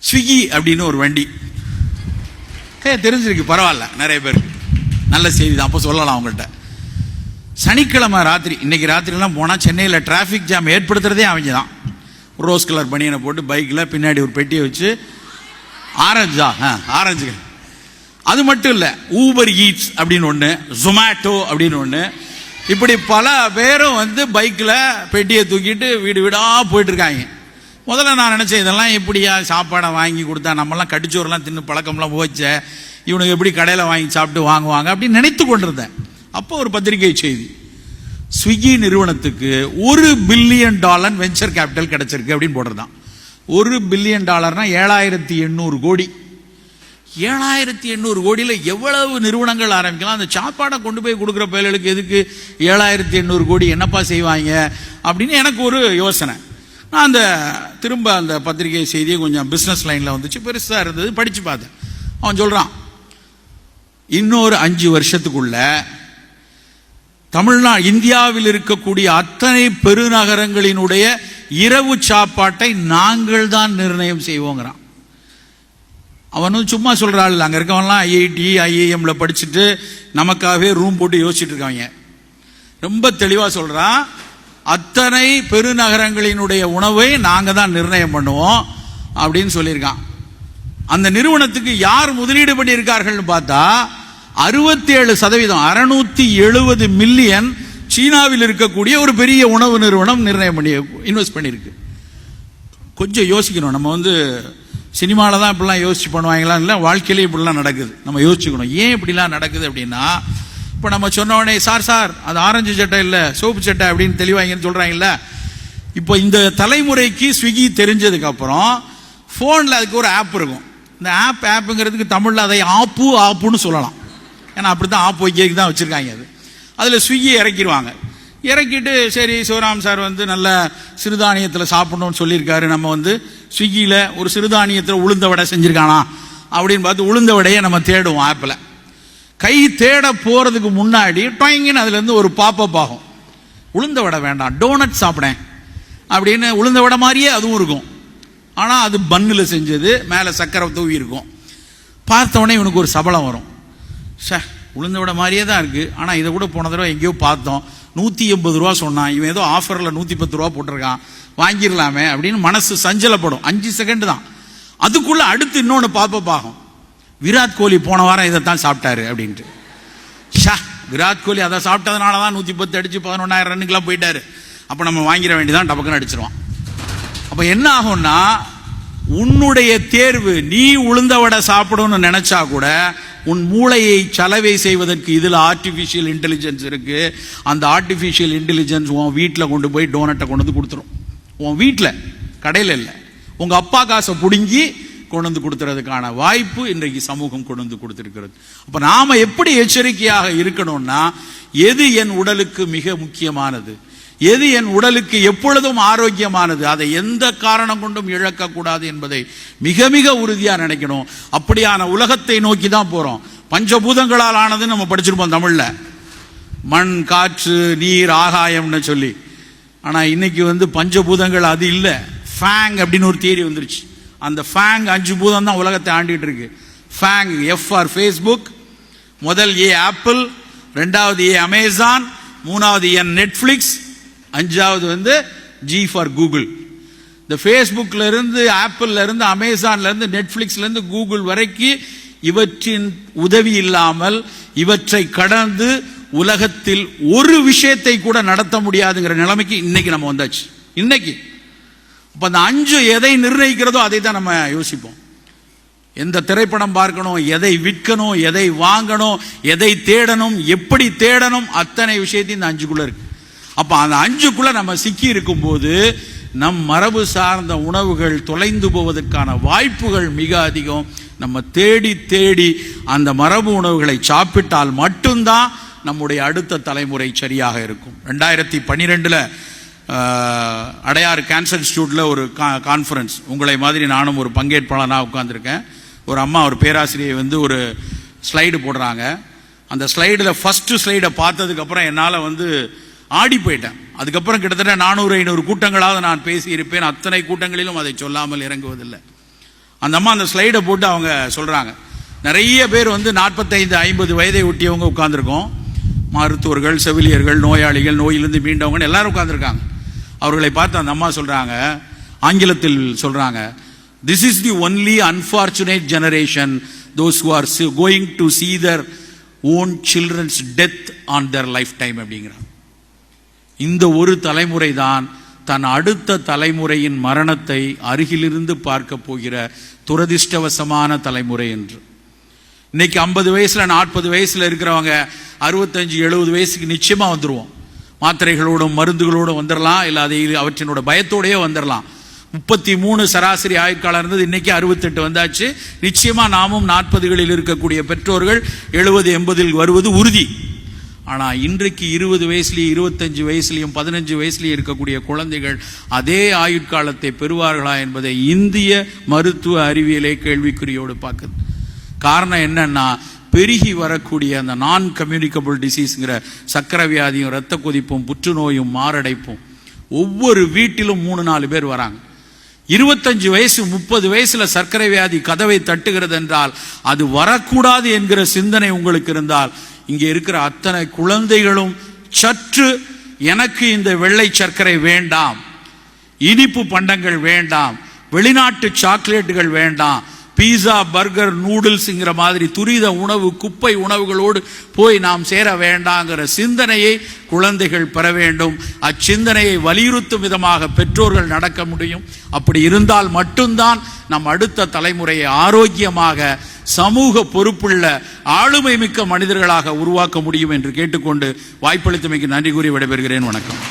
Swiggy அப்படின்னு ஒரு வண்டி தெரிஞ்சிருக்கு, பரவாயில்ல, நிறைய பேர் நல்ல செய்தி தான். அப்போ சொல்லலாம் அவங்கள்ட்ட. சனிக்கிழமை ராத்திரி, இன்னைக்கு ராத்திரிலாம் போனால் சென்னையில் டிராஃபிக் ஜாம் ஏற்படுத்துறதே அவங்க தான். ரோஸ் கலர் பனியனை போட்டு பைக்கில் பின்னாடி ஒரு பெட்டியை வச்சு ஆரஞ்சு. அது மட்டும் இல்லை, ஊபர் ஈட்ஸ் அப்படின்னு ஒன்று, ஜொமேட்டோ அப்படின்னு ஒன்று, இப்படி பல பேரும் வந்து பைக்கில் பெட்டியை தூக்கிட்டு வீடு வீடாக போயிட்டு இருக்காங்க. முதல்ல நான் நினச்சேன், இதெல்லாம் எப்படியா சாப்பாடை வாங்கி கொடுத்தா, நம்மலாம் கடிச்சோரெலாம் தின்னு பழக்கம்லாம் போச்ச, இவனுக்கு எப்படி கடையில் வாங்கி சாப்பிட்டு வாங்குவாங்க அப்படின்னு நினைத்து கொண்டிருந்தேன். அப்போ ஒரு பத்திரிகை செய்தி, ஸ்விக்கி நிறுவனத்துக்கு $1 பில்லியன் வெஞ்சர் கேபிட்டல் கிடைச்சிருக்கு அப்படின்னு போட்டிருந்தான். $1 பில்லியன் 7,800 கோடி. 7,800 கோடியில் எவ்வளவு நிறுவனங்கள் ஆரம்பிக்கலாம்? அந்த சாப்பாடை கொண்டு போய் கொடுக்குற பயல்களுக்கு எதுக்கு 7,800 கோடி என்னப்பா செய்வாங்க அப்படின்னு எனக்கு ஒரு யோசனை. நான் திரும்ப அந்த பத்திரிகை செய்தியை கொஞ்சம் பிஸ்னஸ் லைனில் வந்துச்சு, பெருசாக இருந்தது, படித்து பார்த்தேன். அவன் சொல்கிறான், இன்னொரு 5 வருஷத்துக்குள்ள தமிழ்நாடு, இந்தியாவில் இருக்கக்கூடிய அத்தனை பெருநகரங்களினுடைய இரவு சாப்பாட்டை நாங்கள் தான் நிர்ணயம் செய்வோங்கிறான். அவனும் சும்மா சொல்கிறாள், அங்கே இருக்கவன்லாம் IIT IIMல படிச்சுட்டு நமக்காகவே ரூம் போட்டு யோசிச்சுட்டு இருக்காங்க. ரொம்ப தெளிவாக சொல்கிறான், அத்தனை பெருநகரங்களினுடைய உணவை நாங்கள் தான் நிர்ணயம் பண்ணுவோம் அப்படின்னு சொல்லியிருக்கான். அந்த நிறுவனத்துக்கு யார் முதலீடு பண்ணியிருக்கார்கள்னு பார்த்தா 67%, 670 மில்லியன் சீனாவில் இருக்கக்கூடிய ஒரு பெரிய உணவு நிறுவனம் நிர்ணயம் பண்ணி இன்வெஸ்ட் பண்ணியிருக்கு. கொஞ்சம் யோசிக்கணும். நம்ம வந்து சினிமாவில் தான் இப்படிலாம் யோசிச்சு பண்ணுவாங்களா, இல்லை வாழ்க்கையிலே இப்படிலாம் நடக்குது. நம்ம யோசிச்சுக்கணும் ஏன் இப்படிலாம் நடக்குது அப்படின்னா, இப்போ நம்ம சொன்ன உடனே சார் அது ஆரஞ்சு சட்டை இல்லை சோப்பு சட்டை அப்படின்னு தெளிவாங்கன்னு சொல்கிறாங்கல்ல. இப்போ இந்த தலைமுறைக்கு ஸ்விக்கி தெரிஞ்சதுக்கப்புறம் ஃபோனில் அதுக்கு ஒரு ஆப் இருக்கும். இந்த ஆப்புங்கிறதுக்கு தமிழில் அதை ஆப்புன்னு சொல்லலாம். ஏன்னா அப்படி தான் ஆப் வைக்கிறதுக்கு தான் வச்சுருக்காங்க. அதில் ஸ்விக்கி இறக்கிடுவாங்க. இறக்கிட்டு சரி சிவராம் சார் வந்து நல்ல சிறுதானியத்தில் சாப்பிடணும்னு சொல்லியிருக்காரு, நம்ம வந்து ஸ்விக்கியில் ஒரு சிறுதானியத்தில் உளுந்த வடை செஞ்சுருக்கானா அப்படின்னு பார்த்து உளுந்த வடையை நம்ம தேடுவோம் ஆப்பில். கை தேட போகிறதுக்கு முன்னாடி டொயங்கின்னு அதுலேருந்து ஒரு பாப்பப் ஆகும், உளுந்த வடை வேண்டாம் டோனட் சாப்பிடேன் அப்படின்னு. உளுந்த வடை மாதிரியே அதுவும் இருக்கும், ஆனால் அது பன்னில் செஞ்சது, மேலே சக்கரை தூவி இருக்கும். பார்த்தவொடனே இவனுக்கு ஒரு சபலம் வரும், உளுந்த வடை மாதிரியே தான் இருக்குது, ஆனால் இதை கூட போன தடவை எங்கேயோ பார்த்தோம், 180 ரூபா சொன்னான், இவன் ஏதோ ஆஃபரில் 110 ரூபா போட்டிருக்கான், வாங்கிடலாமே அப்படின்னு மனசு சஞ்சலப்படும். 5 செகண்ட் தான். அதுக்குள்ளே அடுத்து இன்னொன்று பாப்பப் ஆகும், விராட் கோலி போன வாரம் இதைத்தான் சாப்பிட்டாரு அப்படின்ட்டு. விராட் கோலி அதை சாப்பிட்டதுனால தான் 110 அடிச்சு 11,000 ரன்னுக்கெல்லாம் போயிட்டாரு, அப்போ நம்ம வாங்கிட வேண்டியதான், டபக்குன்னு அடிச்சிருவான். அப்போ என்ன ஆகும்னா, உன்னுடைய தேர்வு, நீ உளுந்த வடை சாப்பிடணும்னு நினைச்சா கூட உன் மூளையை சலவை செய்வதற்கு இதில் ஆர்டிஃபிஷியல் இன்டெலிஜென்ஸ் இருக்கு. அந்த ஆர்டிஃபிஷியல் இன்டெலிஜென்ஸ் உன் வீட்டில் கொண்டு போய் டோனட்டை கொண்டு வந்து கொடுத்துரும். உன் வீட்டில், கடையில் இல்லை, உங்க அப்பா காசை பிடுங்கி கொண்டு வந்து கொடுத்துறதுக்கான வாய்ப்பு இன்றைக்கு சமூகம் கொண்டு வந்து கொடுத்திருக்கிறது. அப்ப நாம எப்படி எச்சரிக்கையாக இருக்கணும்னா, எது என் உடலுக்கு மிக முக்கியமானது, எது என் உடலுக்கு எப்பொழுதும் ஆரோக்கியமானது, அதை எந்த காரணம் கொண்டும் இழக்கக்கூடாது என்பதை மிக மிக உறுதியா நினைக்கணும். அப்படியான உலகத்தை நோக்கி தான் போறோம். பஞ்சபூதங்களால் ஆனதுன்னு நம்ம படிச்சிருப்போம் தமிழ்ல, மண் காற்று நீர் ஆகாயம்னு சொல்லி. ஆனா இன்னைக்கு வந்து பஞ்சபூதங்கள் அது இல்லை, ஃபேங் அப்படின்னு ஒரு தியரி வந்துருச்சு. அந்த ஃபேங் 5 பூதம் தான் உலகத்தை ஆண்டிட்டு இருக்கு. ஃபேங், F ஃபார் ஃபேஸ்புக், முதல் A ஆப்பிள், 2வது A அமேசான், 3வது N நெட்ஃபிளிக்ஸ், 5வது வந்து G ஃபார் கூகுள். இந்த ஃபேஸ்புக்ல இருந்து, ஆப்பிள்ல இருந்து, அமேசான்ல இருந்து, நெட்ஃபிளிக்ஸ்ல இருந்து கூகுள் வரைக்கும் இவற்றின் உதவி இல்லாமல், இவற்றை கடந்து உலகத்தில் ஒரு விஷயத்தை கூட நடத்த முடியாதுங்கிற நிலைமைக்கு இன்னைக்கு நம்ம வந்தாச்சு. இன்னைக்கு இப்ப அந்த 5 எதை நிர்ணயிக்கிறதோ அதை தான் நம்ம யோசிப்போம். எந்த திரைப்படம் பார்க்கணும், எதை விற்கணும், எதை வாங்கணும், எதை தேடணும், எப்படி தேடணும், அத்தனை விஷயத்தையும் இந்த 5குள்ள இருக்கு. அப்ப அந்த 5குள்ள நம்ம சிக்கி இருக்கும் போது நம் மரபு சார்ந்த உணவுகள் தொலைந்து போவதற்கான வாய்ப்புகள் மிக அதிகம். நம்ம தேடி தேடி அந்த மரபு உணவுகளை சாப்பிட்டால் மட்டும்தான் நம்முடைய அடுத்த தலைமுறை சரியாக இருக்கும். 2012 அடையாறு கேன்சர் இன்ஸ்டிடியூட்ல ஒரு கான்ஃபரன்ஸ், உங்களை மாதிரி நானும் ஒரு பங்கேற்பாளனாக உட்கார்ந்துருக்கேன். ஒரு அம்மா, ஒரு பேராசிரியை வந்து ஒரு ஸ்லைடு போடுறாங்க. அந்த ஸ்லைடில் ஃபர்ஸ்ட் ஸ்லைடை பார்த்ததுக்கு அப்புறம் என்னால் வந்து ஆடி போயிட்டேன். அதுக்கப்புறம் கிட்டத்தட்ட 400-500 கூட்டங்களாவது நான் பேசி இருப்பேன். அத்தனை கூட்டங்களிலும் அதை சொல்லாமல் இறங்குவதில்லை. அந்த அம்மா அந்த ஸ்லைடை போட்டு அவங்க சொல்றாங்க, நிறைய பேர் வந்து 45-50 வயதை ஒட்டியவங்க உட்கார்ந்துருக்கோம். மருத்துவர்கள், செவிலியர்கள், நோயாளிகள், நோயிலிருந்து மீண்டவங்க எல்லாரும் உட்கார்ந்துருக்காங்க. அவர்களை பார்த்து அந்த அம்மா சொல்றாங்க, ஆங்கிலத்தில் சொல்றாங்க, this is the only unfortunate generation, those who are going to see their own children's death on their lifetime அப்படிங்கிறாங்க. இந்த ஒரு தலைமுறை தான் தன் அடுத்த தலைமுறையின் மரணத்தை அருகிலிருந்து பார்க்க போகிற துரதிர்ஷ்டவசமான தலைமுறை என்று. இன்னைக்கு 50 வயசுல 40 வயசுல இருக்கிறவங்க 65-70 வயசுக்கு நிச்சயமா வந்துருவோம். மாத்திரைகளோடும் மருந்துகளோடும் வந்துடலாம், இல்லை அதை அவற்றினோட பயத்தோடய வந்துடலாம். 33 சராசரி ஆயுட்காலம் இருந்தது, இன்னைக்கு 68 வந்தாச்சு. நிச்சயமா நாமும் 40களில் இருக்கக்கூடிய பெற்றோர்கள் 70-80 வருவது உறுதி. ஆனா இன்றைக்கு 20 வயசுலயும் 25 வயசுலயும் 15 வயசுலயும் இருக்கக்கூடிய குழந்தைகள் அதே ஆயுட்காலத்தை பெறுவார்களா என்பதை இந்திய மருத்துவ அறிவியலை கேள்விக்குறியோடு பார்க்குது. காரணம் என்னன்னா, பெருகி வரக்கூடிய அந்த நான் கம்யூனிகபிள் டிசீஸ்ங்கிற சக்கரை வியாதியும், இரத்த கொதிப்பும், புற்றுநோயும், மாரடைப்பும் ஒவ்வொரு வீட்டிலும் 3-4 பேர் வராங்க. 25 வயசு 30 வயசுல சர்க்கரை வியாதி கதவை தட்டுகிறது என்றால் அது வரக்கூடாது என்கிற சிந்தனை உங்களுக்கு இருந்தால், இங்கே இருக்கிற அத்தனை குழந்தைகளும் சற்று எனக்கு இந்த வெள்ளை சர்க்கரை வேண்டாம், இனிப்பு பண்டங்கள் வேண்டாம், வெளிநாட்டு சாக்லேட்டுகள் வேண்டாம், பீஸா, பர்கர், நூடுல்ஸ்ங்கிற மாதிரி துரித உணவு, குப்பை உணவுகளோடு போய் நாம் சேர வேண்டாங்கிற சிந்தனையை குழந்தைகள் பெற வேண்டும். அச்சிந்தனையை வலியுறுத்தும் விதமாக பெற்றோர்கள் நடக்க முடியும். அப்படி இருந்தால் மட்டும்தான் நம் அடுத்த தலைமுறையை ஆரோக்கியமாக, சமூக பொறுப்புள்ள, ஆளுமை மிக்க மனிதர்களாக உருவாக்க முடியும் என்று கேட்டுக்கொண்டு வாய்ப்பளித்தமைக்கு நன்றி கூறி விடைபெறுகிறேன். வணக்கம்.